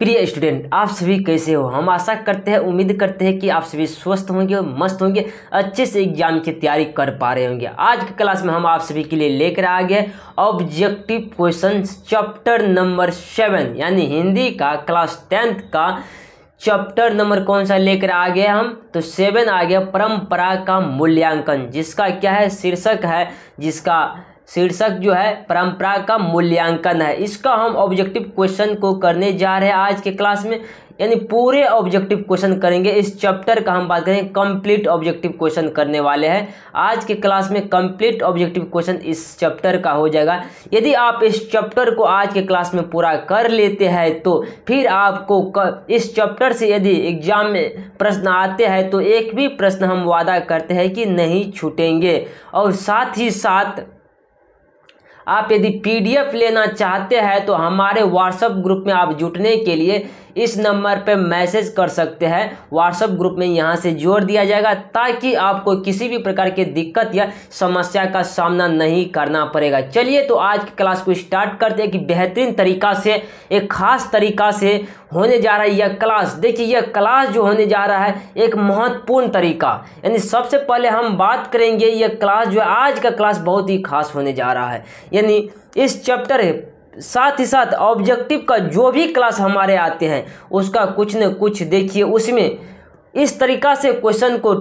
प्रिय स्टूडेंट, आप सभी कैसे हो। हम आशा करते हैं, उम्मीद करते हैं कि आप सभी स्वस्थ होंगे और मस्त होंगे, अच्छे से एग्जाम की तैयारी कर पा रहे होंगे। आज की क्लास में हम आप सभी के लिए लेकर आ गए ऑब्जेक्टिव क्वेश्चन चैप्टर नंबर 7 यानी हिंदी का क्लास 10th का चैप्टर नंबर कौन सा लेकर आ गए हम, तो 7 आ गया परंपरा का मूल्यांकन, जिसका क्या है शीर्षक है, जिसका शीर्षक जो है परंपरा का मूल्यांकन है। इसका हम ऑब्जेक्टिव क्वेश्चन को करने जा रहे हैं आज के क्लास में, यानी पूरे ऑब्जेक्टिव क्वेश्चन करेंगे। इस चैप्टर का हम बात करें कंप्लीट ऑब्जेक्टिव क्वेश्चन करने वाले हैं आज के क्लास में। कंप्लीट ऑब्जेक्टिव क्वेश्चन इस चैप्टर का हो जाएगा। यदि आप इस चैप्टर को आज के क्लास में पूरा कर लेते हैं तो फिर आपको इस चैप्टर से यदि एग्जाम में प्रश्न आते हैं तो एक भी प्रश्न हम वादा करते हैं कि नहीं छूटेंगे। और साथ ही साथ आप यदि पीडीएफ लेना चाहते हैं तो हमारे व्हाट्सएप ग्रुप में आप जुड़ने के लिए इस नंबर पे मैसेज कर सकते हैं। व्हाट्सएप ग्रुप में यहाँ से जोड़ दिया जाएगा ताकि आपको किसी भी प्रकार की दिक्कत या समस्या का सामना नहीं करना पड़ेगा। चलिए तो आज की क्लास को स्टार्ट करते हैं कि बेहतरीन तरीका से, एक खास तरीका से होने जा रहा है यह क्लास। देखिए यह क्लास जो होने जा रहा है एक महत्वपूर्ण तरीका, यानी सबसे पहले हम बात करेंगे यह क्लास जो है, आज का क्लास बहुत ही खास होने जा रहा है। यानी इस चैप्टर साथ ही साथ ऑब्जेक्टिव का जो भी क्लास हमारे आते हैं उसका कुछ न कुछ देखिए उसमें इस तरीका से क्वेश्चन को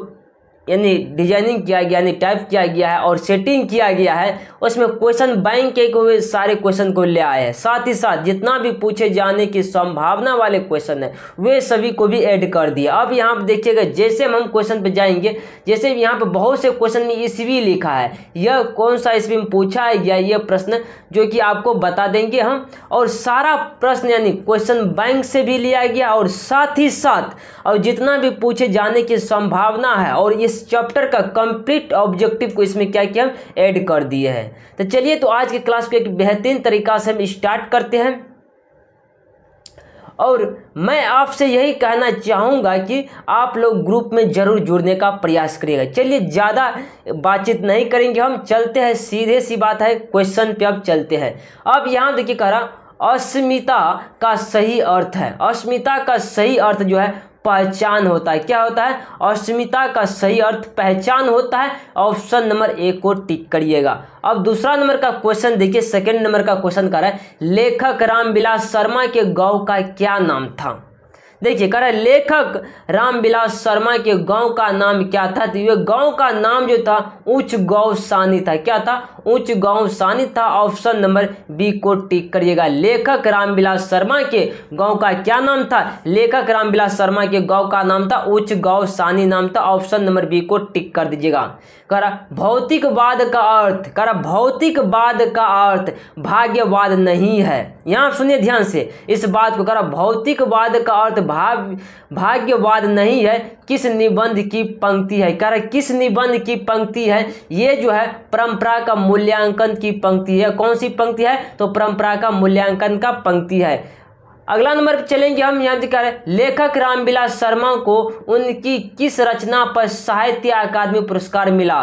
यानी डिजाइनिंग किया गया, यानी टाइप किया गया है और सेटिंग किया गया है। उसमें क्वेश्चन बैंक के हुए सारे क्वेश्चन को ले आए हैं। साथ ही साथ जितना भी पूछे जाने की संभावना वाले क्वेश्चन है वे सभी को भी ऐड कर दिया। अब यहाँ पे देखिएगा, जैसे हम क्वेश्चन पे जाएंगे, जैसे यहाँ पे बहुत से क्वेश्चन में ईस्वी लिखा है, यह कौन सा ईस्वी में पूछा है या यह प्रश्न जो कि आपको बता देंगे हम। और सारा प्रश्न यानी क्वेश्चन बैंक से भी लिया गया और साथ ही साथ और जितना भी पूछे जाने की संभावना है और इस चैप्टर का कंप्लीट ऑब्जेक्टिव को इसमें क्या किया हम ऐड कर दिए हैं। तो चलिए तो आज की क्लास को एक बेहतरीन तरीका से हम स्टार्ट करते हैं। और मैं आपसे यही कहना चाहूँगा कि आप लोग ग्रुप में ज़रूर जुड़ने का प्रयास करिएगा। चलिए ज़्यादा बातचीत नहीं करेंगे, हम चलते हैं, सीधे सी बात है क्वेश्चन पे अब चलते हैं। अब यहाँ देखिए कह रहा अस्मिता का सही अर्थ है। अस्मिता का सही अर्थ जो है पहचान होता है। क्या होता है? अस्मिता का सही अर्थ पहचान होता है। ऑप्शन नंबर 1 को टिक करिएगा। अब दूसरा नंबर का क्वेश्चन देखिए, सेकंड नंबर का क्वेश्चन कर रहा है लेखक रामविलास शर्मा के गांव का क्या नाम था। देखिए कह रहा है लेखक रामविलास शर्मा के गांव का नाम क्या था, तो ये गांव का नाम जो था उच्च गौसानी था। क्या था? उच्च गौसानी था। ऑप्शन नंबर बी को टिक करिएगा। लेखक रामविलास शर्मा के गांव का क्या नाम था? लेखक रामविलास शर्मा के गांव का नाम था उच्च गौसानी नाम था। ऑप्शन नंबर बी को टिक कर दीजिएगा। कह रहा भौतिकवाद का अर्थ, कह रहा भौतिकवाद का अर्थ भाग्यवाद नहीं है। यहाँ सुनिए ध्यान से इस बात को। कह रहा भौतिकवाद का अर्थ भाग्यवाद नहीं है। किस निबंध की पंक्ति है? कह रहा किस निबंध की पंक्ति है? ये जो है परंपरा का मूल्यांकन की पंक्ति है। कौन सी पंक्ति है? तो परंपरा का मूल्यांकन का पंक्ति है। अगला नंबर पर चलेंगे हम। यहाँ दिखा रहे लेखक रामविलास शर्मा को उनकी किस रचना पर साहित्य अकादमी पुरस्कार मिला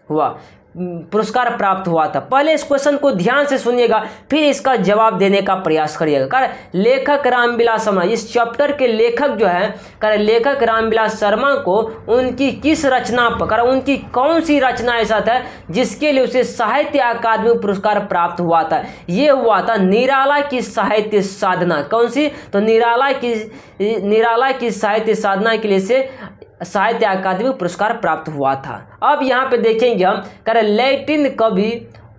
हुआ, पुरस्कार प्राप्त हुआ था। पहले इस क्वेश्चन को ध्यान से सुनिएगा, फिर इसका जवाब देने का प्रयास करिएगा। कह लेखक रामविलास शर्मा, इस चैप्टर के लेखक जो है कह लेखक रामविलास शर्मा को उनकी किस रचना पर, कह उनकी कौन सी रचना ऐसा था जिसके लिए उसे साहित्य अकादमी पुरस्कार प्राप्त हुआ था। ये हुआ था निराला की साहित्य साधना। कौन सी? तो निराला की साहित्य साधना के लिए से साहित्य अकादमी पुरस्कार प्राप्त हुआ था। अब यहाँ पे देखेंगे हम, कह रहे लैटिन कवि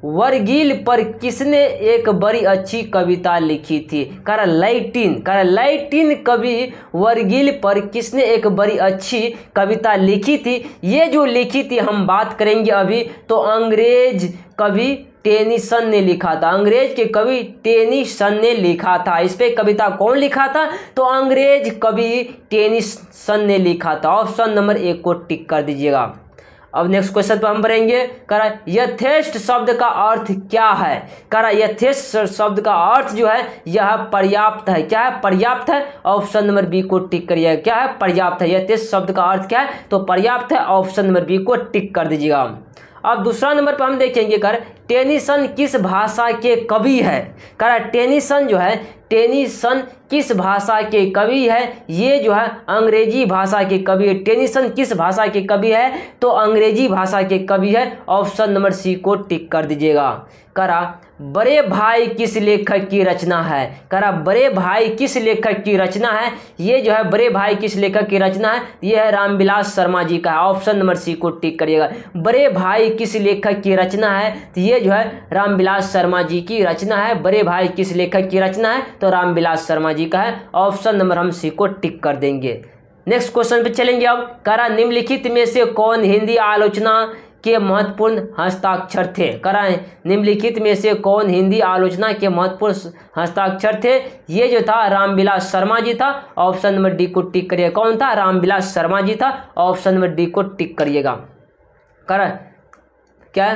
वर्गील पर किसने एक बड़ी अच्छी कविता लिखी थी। कह रहा लैटिन कवि वर्गील पर किसने एक बड़ी अच्छी कविता लिखी थी। ये जो लिखी थी हम बात करेंगे अभी, तो अंग्रेज कवि टेनीसन ने लिखा था। अंग्रेज के कवि टेनीसन ने लिखा था। इस पे कविता कौन लिखा था? तो अंग्रेज कवि टेनीसन ने लिखा था। ऑप्शन नंबर 1 को टिक कर दीजिएगा। अब नेक्स्ट क्वेश्चन पर हम बढ़ेंगे। कह रहा यथेष्ट शब्द का अर्थ क्या है? कह रहा यथेष्ट शब्द का अर्थ जो है यह पर्याप्त है। क्या है? पर्याप्त है। ऑप्शन नंबर बी को टिक करिएगा। क्या है? पर्याप्त है। यथेष्ट शब्द का अर्थ क्या है? तो पर्याप्त है। ऑप्शन नंबर बी को टिक कर दीजिएगा। अब दूसरा नंबर पर हम देखेंगे कर टेनीसन किस भाषा के कवि है। कह रहा टेनीसन जो है टेनिसन किस भाषा के कवि है? ये जो है अंग्रेजी भाषा के कवि है। टेनिसन किस भाषा के कवि है? तो अंग्रेजी भाषा के कवि है। ऑप्शन नंबर सी को टिक कर दीजिएगा। करा बड़े भाई किस लेखक की रचना है? करा बड़े भाई किस लेखक की रचना है? ये जो है बड़े भाई किस लेखक की रचना है? ये है रामविलास शर्मा जी का है। ऑप्शन नंबर सी को टिक करिएगा। बड़े भाई किस लेखक की रचना है? तो ये जो है रामविलास शर्मा जी की रचना है। बड़े भाई किस लेखक की रचना है? तो रामविलास शर्मा जी का है। ऑप्शन नंबर हम सी को टिक कर देंगे। नेक्स्ट क्वेश्चन पे चलेंगे अब। करा निम्नलिखित में से कौन हिंदी आलोचना के महत्वपूर्ण हस्ताक्षर थे? कराएं निम्नलिखित में से कौन हिंदी आलोचना के महत्वपूर्ण हस्ताक्षर थे? ये जो था रामविलास शर्मा जी था। ऑप्शन नंबर डी को टिक करिएगा। कौन था? रामविलास शर्मा जी था। ऑप्शन नंबर डी को टिक करिएगा। करा क्या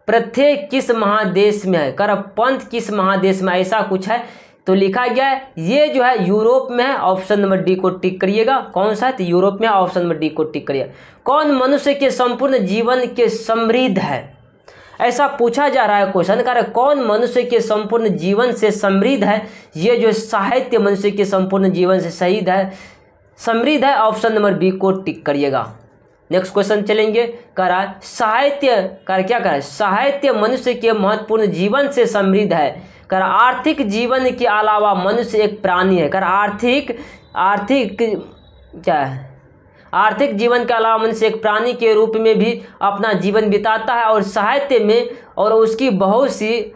प्रत्येक किस महादेश में है? करा पंथ किस महादेश में? ऐसा कुछ है तो लिखा गया है ये जो है यूरोप में है। ऑप्शन नंबर डी को टिक करिएगा। कौन सा है? तो यूरोप में। ऑप्शन नंबर डी को टिक करिएगा। कौन मनुष्य के संपूर्ण जीवन के समृद्ध है? ऐसा पूछा जा रहा है क्वेश्चन। कह रहा है कौन मनुष्य के संपूर्ण जीवन से समृद्ध है? ये जो साहित्य मनुष्य के संपूर्ण जीवन से समृद्ध है। ऑप्शन नंबर बी को टिक करिएगा। नेक्स्ट क्वेश्चन चलेंगे। कह रहा है साहित्य क्या कह रहा है? साहित्य मनुष्य के महत्वपूर्ण जीवन से समृद्ध है। कर आर्थिक जीवन के अलावा मनुष्य एक प्राणी है। कर आर्थिक क्या है? आर्थिक जीवन के अलावा मनुष्य एक प्राणी के रूप में भी अपना जीवन बिताता है और साहित्य में और उसकी बहुत सी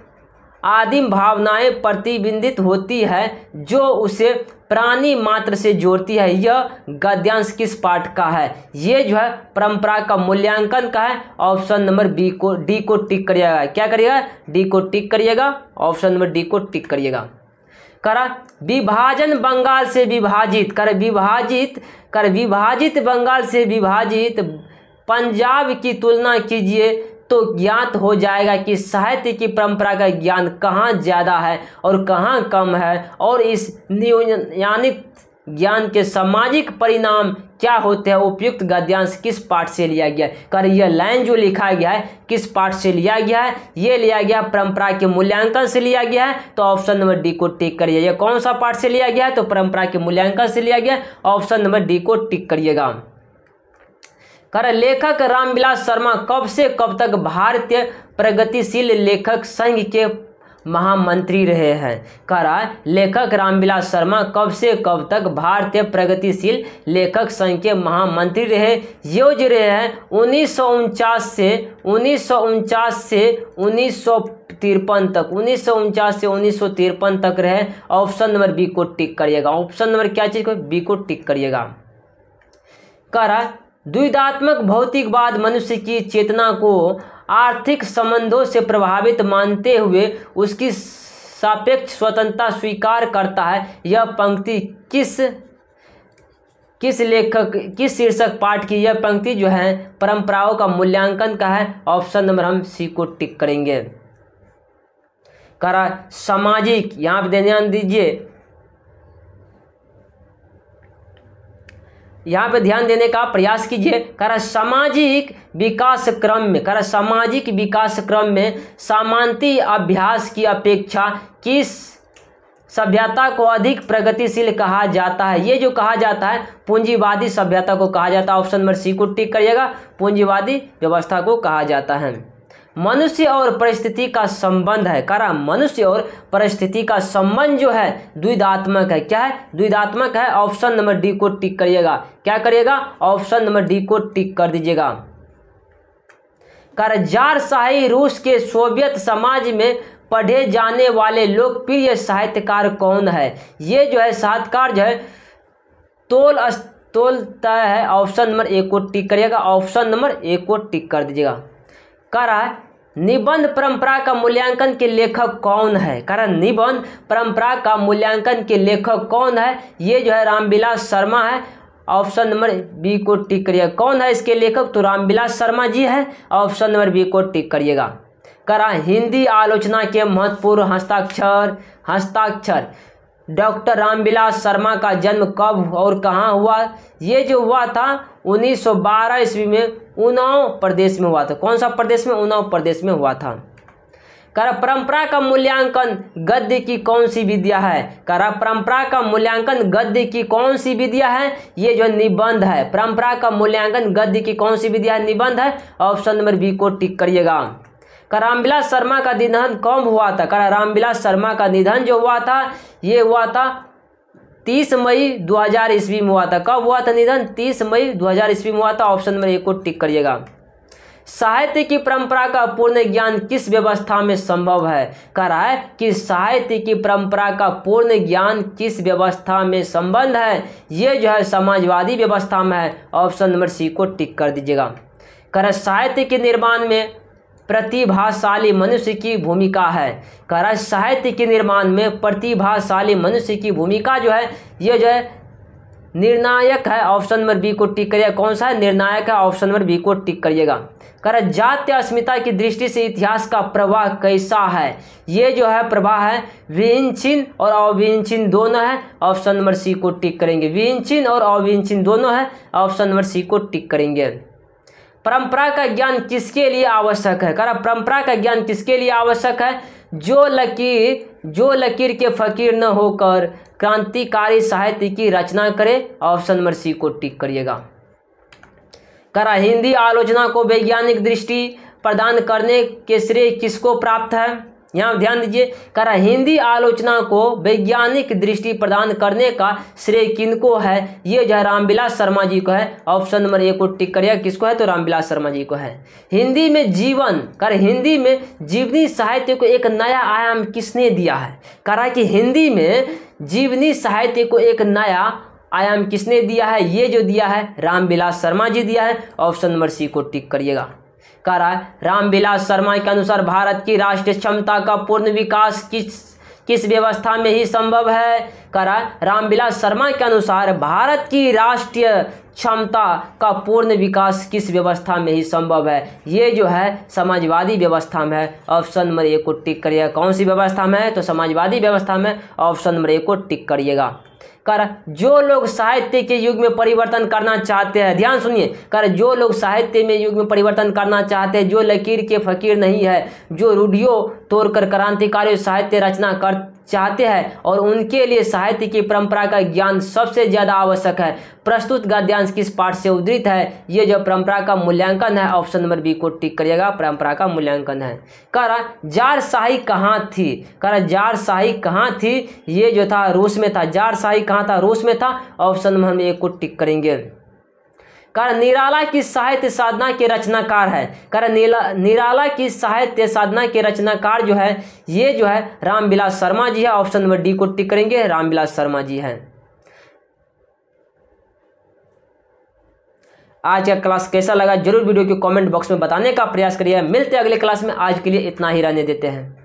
आदिम भावनाएं प्रतिबिंबित होती है जो उसे प्राणी मात्र से जोड़ती है। यह गद्यांश किस पाठ का है? ये जो है परंपरा का मूल्यांकन का है। ऑप्शन नंबर डी को टिक करिएगा। क्या करिएगा? डी को टिक करिएगा। ऑप्शन नंबर डी को टिक करिएगा। करा विभाजन बंगाल से विभाजित विभाजित बंगाल से विभाजित पंजाब की तुलना कीजिए तो ज्ञात हो जाएगा कि साहित्य की परंपरा का ज्ञान कहाँ ज़्यादा है और कहाँ कम है और इस नियोजनित ज्ञान के सामाजिक परिणाम क्या होते हैं। उपयुक्त गद्यांश किस पाठ से लिया गया है? कर यह लाइन जो लिखा गया है किस पाठ से लिया गया है? ये लिया गया परंपरा के मूल्यांकन से लिया गया है। तो ऑप्शन नंबर डी को टिक करिए। ये कौन सा पाठ से लिया गया है? तो परंपरा के मूल्यांकन से लिया गया है। ऑप्शन नंबर डी को टिक करिएगा। कर लेखक रामविलास शर्मा कब से कब तक भारतीय प्रगतिशील लेखक संघ के महामंत्री रहे हैं? करा लेखक रामविलास शर्मा कब से कब तक भारतीय प्रगतिशील लेखक संघ के महामंत्री रहे? ये जो रहे हैं 1949 से 1953 तक 1949 से 1953 तक रहे। ऑप्शन नंबर बी को टिक करिएगा। ऑप्शन नंबर क्या चीज को? बी को टिक करिएगा। करा द्विधात्मक भौतिकवाद मनुष्य की चेतना को आर्थिक संबंधों से प्रभावित मानते हुए उसकी सापेक्ष स्वतंत्रता स्वीकार करता है। यह पंक्ति किस शीर्षक पाठ की? यह पंक्ति जो है परंपराओं का मूल्यांकन का है। ऑप्शन नंबर हम सी को टिक करेंगे। करा सामाजिक, यहाँ पे ध्यान दीजिए, यहाँ पे ध्यान देने का प्रयास कीजिए। करा सामाजिक विकास क्रम में सामंती अभ्यास की अपेक्षा किस सभ्यता को अधिक प्रगतिशील कहा जाता है? ये जो कहा जाता है पूंजीवादी सभ्यता को कहा जाता है। ऑप्शन नंबर सी को टिक करिएगा। पूंजीवादी व्यवस्था को कहा जाता है। मनुष्य और परिस्थिति का संबंध है। करा मनुष्य और परिस्थिति का संबंध जो है द्विधात्मक है। क्या है? द्विधात्मक है। ऑप्शन नंबर डी को टिक करिएगा। क्या करिएगा? ऑप्शन नंबर डी को टिक कर दीजिएगा। कर ज़ारशाही रूस के सोवियत समाज में पढ़े जाने वाले लोकप्रिय साहित्यकार कौन है? ये जो है साहित्यकार जो है तोलस्टॉय है। ऑप्शन नंबर ए को टिक करिएगा। ऑप्शन नंबर ए को टिक कर दीजिएगा। करा निबंध परंपरा का मूल्यांकन के लेखक कौन है? करा निबंध परंपरा का मूल्यांकन के लेखक कौन है? ये जो है रामविलास शर्मा है। ऑप्शन नंबर बी को टिक करिएगा। कौन है इसके लेखक? तो रामविलास शर्मा जी है। ऑप्शन नंबर बी को टिक करिएगा। करा हिंदी आलोचना के महत्वपूर्ण हस्ताक्षर डॉक्टर रामविलास शर्मा का जन्म कब और कहाँ हुआ? ये जो हुआ था 1912 ईस्वी में उन्नाव प्रदेश में हुआ था। कौन सा प्रदेश में? उन्नाव प्रदेश में हुआ था। कह रहा परंपरा का मूल्यांकन गद्य की कौन सी विद्या है। कह रहा परंपरा का मूल्यांकन गद्य की कौन सी विद्या है, ये जो निबंध है। परंपरा का मूल्यांकन गद्य की कौन सी विद्या है, निबंध है। ऑप्शन नंबर बी को टिक करिएगा। कह रामविलास शर्मा का निधन कब हुआ था। कह रामविलास शर्मा का निधन जो हुआ था ये हुआ था 30 मई 2000 ईस्वी में हुआ था। कब हुआ था निधन, 30 मई 2000 ईस्वी में हुआ था। ऑप्शन नंबर ए को टिक करिएगा। साहित्य की परंपरा का पूर्ण ज्ञान किस व्यवस्था में संभव है। कह रहा है कि साहित्य की परंपरा का पूर्ण ज्ञान किस व्यवस्था में संबंध है, ये जो है समाजवादी व्यवस्था में है। ऑप्शन नंबर सी को टिक कर दीजिएगा। कह रहा साहित्य के निर्माण में प्रतिभाशाली मनुष्य की भूमिका है। कह रहा है साहित्य के निर्माण में प्रतिभाशाली मनुष्य की भूमिका जो है ये जो है निर्णायक है। ऑप्शन नंबर बी को टिक करिएगा। कौन सा है, निर्णायक है। ऑप्शन नंबर बी को टिक करिएगा। कह रहा जातीय अस्मिता की दृष्टि से इतिहास का प्रवाह कैसा है, ये जो है प्रवाह है विहीनचिह्न और अविहीनचिह्न दोनों है। ऑप्शन नंबर सी को टिक करेंगे। विहीनचिह्न और अविहीनचिह्न दोनों है। ऑप्शन नंबर सी को टिक करेंगे। परंपरा का ज्ञान किसके लिए आवश्यक है। कह रहा परंपरा का ज्ञान किसके लिए आवश्यक है, जो लकीर के फकीर न होकर क्रांतिकारी साहित्य की रचना करे। ऑप्शन नंबर सी को टिक करिएगा। कह रहा हिंदी आलोचना को वैज्ञानिक दृष्टि प्रदान करने के श्रेय किसको प्राप्त है, यहाँ ध्यान दीजिए। कह रहा हिंदी आलोचना को वैज्ञानिक दृष्टि प्रदान करने का श्रेय किनको है, ये जो है रामविलास शर्मा जी को है। ऑप्शन नंबर ए को टिक करिएगा। किसको है, तो रामविलास शर्मा जी को है। हिंदी में जीवन, कह रहा हिंदी में जीवनी साहित्य को एक नया आयाम किसने दिया है। कह रहा कि हिंदी में जीवनी साहित्य को एक नया आयाम किसने दिया है, ये जो दिया है रामविलास शर्मा जी दिया है। ऑप्शन नंबर सी को टिक करिएगा। कह रहा है रामविलास शर्मा के अनुसार भारत की राष्ट्रीय क्षमता का पूर्ण विकास किस व्यवस्था में ही संभव है। कह रहा है रामविलास शर्मा के अनुसार भारत की राष्ट्रीय क्षमता का पूर्ण विकास किस व्यवस्था में ही संभव है, ये जो है समाजवादी व्यवस्था में है। ऑप्शन नंबर ए को टिक करिएगा। कौन सी व्यवस्था में है, तो समाजवादी व्यवस्था में। ऑप्शन नंबर ए को टिक करिएगा। कर जो लोग साहित्य के युग में परिवर्तन करना चाहते हैं, ध्यान सुनिए। कर जो लोग साहित्य में युग में परिवर्तन करना चाहते हैं, जो लकीर के फकीर नहीं है, जो रूढ़ियों तोड़कर क्रांतिकारी साहित्य रचना कर चाहते हैं और उनके लिए साहित्य की परंपरा का ज्ञान सबसे ज्यादा आवश्यक है। प्रस्तुत गद्यांश किस पाठ से उद्धृत है, ये जो परंपरा का मूल्यांकन है। ऑप्शन नंबर बी को टिक करिएगा। परंपरा का मूल्यांकन है। कह रहा जार शाही कहाँ थी। कह रहा जार शाही कहाँ थी, ये जो था रूस में था। जार शाही कहाँ था, रूस में था। ऑप्शन नंबर ए को टिक करेंगे। कह निराला की साहित्य साधना के रचनाकार है। कह निराला की साहित्य साधना के रचनाकार जो है ये जो है रामविलास शर्मा जी है। ऑप्शन नंबर डी को टिक करेंगे। रामविलास शर्मा जी हैं। आज का क्लास कैसा लगा जरूर वीडियो के कमेंट बॉक्स में बताने का प्रयास करिए। मिलते हैं अगले क्लास में। आज के लिए इतना ही रहने देते हैं।